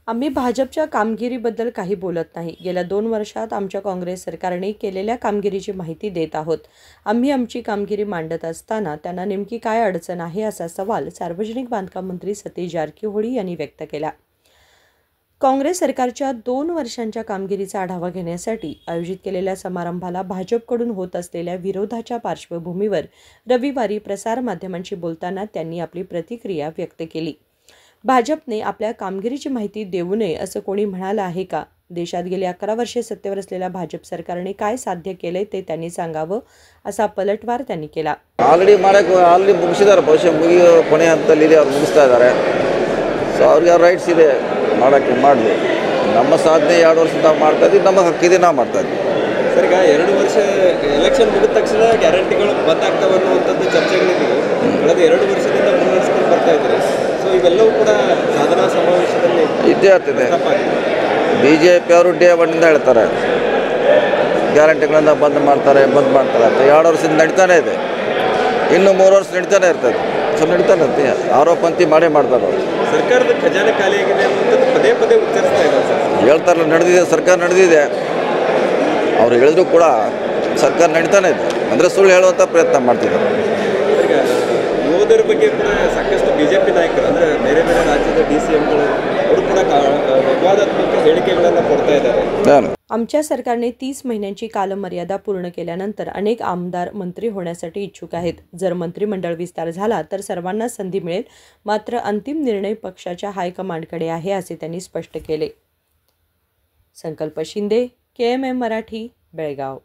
आम्ही भाजपच्या कामगिरीबद्दल काही बोलत नाही. गेल्या 2 वर्षात आमच्या काँग्रेस सरकारने केलेल्या कामगिरीची माहिती देत आहोत. आम्ही आमची कामगिरी मांडत असताना त्यांना नेमकी काय अडचण आहे असा सवाल सार्वजनिक बांधकाम मंत्री सतीश जारकिहोळी यांनी व्यक्त केला. काँग्रेस सरकारच्या 2 वर्षांच्या कामगिरीचा आढावा घेण्यासाठी आयोजित केलेल्या समारंभाला भाजपकडून होत असलेल्या विरोधाच्या पार्श्वभूमीवर रविवारी प्रसारमाध्यमांशी बोलताना त्यांनी आपली प्रतिक्रिया व्यक्त केली. भाजपने आपल्या कामगिरीची माहिती देऊ नये असं कोणी म्हणालं आहे का? देशात गेली 11 वर्षे सत्तेवर असलेल्या भाजप सरकारने काय साध्य केले ते त्यांनी सांगावं असा पलटवार त्यांनी केला. ಆಲ್ರೆಡಿ ಮುಗಿಸಿದ್ದಾರೆ, ಬಹುಶಃ ಕೊನೆ ಹಂತದಲ್ಲಿದೆ, ಅವ್ರು ಮುಗಿಸ್ತಾ ಇದ್ದಾರೆ. ಸೊ ಅವ್ರಿಗೆ ರೈಟ್ಸ್ ಇದೆ ಮಾಡೋಕ್ಕೆ ಮಾಡಲಿ. ನಮ್ಮ ಸಾಧನೆ 2 ವರ್ಷ ನಾವು ಮಾಡ್ತಾ ಇದ್ದೀವಿ, ನಮ್ಮ ಹಕ್ಕಿದೆ ನಾವು ಮಾಡ್ತಾ ಇದ್ದೀವಿ. ಸರ್, ಈಗ 2 ವರ್ಷ ಎಲೆಕ್ಷನ್ ಮುಗಿದ ತಕ್ಷಣ ಗ್ಯಾರಂಟಿಗಳು ಬಂದಾಗ್ತವೆ ಅನ್ನುವಂಥದ್ದು ಚರ್ಚೆಗಳಿದ್ದವು. ಕಳೆದ 2 ವರ್ಷದಿಂದ ಮುನ್ನಡೆಸ್ಕೊಂಡು ಬರ್ತಾ ಇದ್ದಾರೆ. ಸೊ ಇವೆಲ್ಲವೂ ಕೂಡ ಸಾಧನಾ ಸಮಾವೇಶದಲ್ಲಿ ಇದ್ದೇ ಆಗ್ತಿದೆ. BJP ಅವರು ಡೇ 1 ಹೇಳ್ತಾರೆ ಗ್ಯಾರಂಟಿಗಳನ್ನು ಬಂದ್ ಮಾಡ್ತಾರೆ ಅಂತ. 2 ವರ್ಷದಿಂದ ನಡೀತಾನೆ ಇದೆ, ಇನ್ನು 3 ವರ್ಷ ನಡೀತಾನೆ ಇರ್ತದೆ. ಸ್ವಲ್ಪ ನಡೀತಾನೆ ಅಂತ ಆರೋಪ ಅಂತಿ ಮಾಡೇ ಮಾಡ್ತಾರೆ ಅವರು. ಸರ್ಕಾರದ ಖಜಾನೆ ಖಾಲಿಯಾಗಿದೆ ಅನ್ನುವಂಥದ್ದು ಪದೇ ಪದೇ ಉಚ್ಚರಿಸ್ತಾ ಇದ್ದಾರೆ ಸರ್. ಹೇಳ್ತಾರಲ್ಲ, ನಡೆದಿದೆ, ಸರ್ಕಾರ ನಡೆದಿದೆ. ಅವ್ರು ಹೇಳಿದ್ರು ಕೂಡ ಸರ್ಕಾರ ನಡೀತಾನೆ ಇದೆ ಅಂದರೆ ಸುಳ್ಳು ಹೇಳುವಂಥ ಪ್ರಯತ್ನ ಮಾಡ್ತಿದ್ದಾರೆ. ಈಗ ಯೋಧರ ಬಗ್ಗೆ ಕೂಡ ಸಾಕಷ್ಟು BJP ನಾಯಕರು ಅಂದರೆ ಬೇರೆ ಬೇರೆ ರಾಜ್ಯದ DCMಗಳು ಅವರು ಕೂಡ ವಿವಾದಾತ್ಮಕ ಹೇಳಿಕೆಗಳನ್ನು ಕೊಡ್ತಾ ಇದ್ದಾರೆ. आमच्या सरकारने 30 महिन्यांची कालमर्यादा पूर्ण केल्यानंतर अनेक आमदार मंत्री होण्यासाठी इच्छुक आहेत. जर मंत्रिमंडळ विस्तार झाला तर सर्वांना संधी मिळेल, मात्र अंतिम निर्णय पक्षाच्या हायकमांडकडे आहे असे त्यांनी स्पष्ट केले. संकल्प शिंदे, KMM मराठी, बेळगाव.